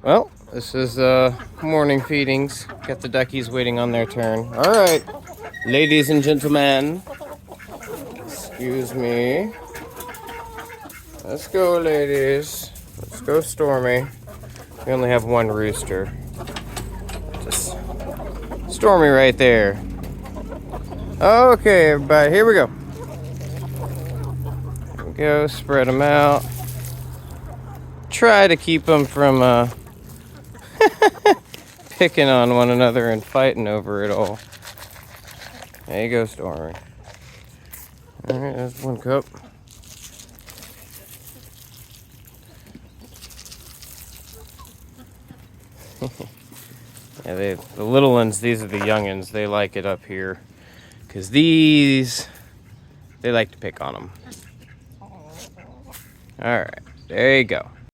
Well, this is morning feedings. Got the duckies waiting on their turn. All right, ladies and gentlemen. Excuse me. Let's go, ladies. Let's go, Stormy. We only have one rooster. Just Stormy right there. Okay, everybody, here we go. Here we go, spread them out. Try to keep them from picking on one another and fighting over it all. There you go, Stormy. Alright, that's one cup. Yeah, the little ones, these are the youngins. They like it up here. Because these, they like to pick on them. Alright, there you go.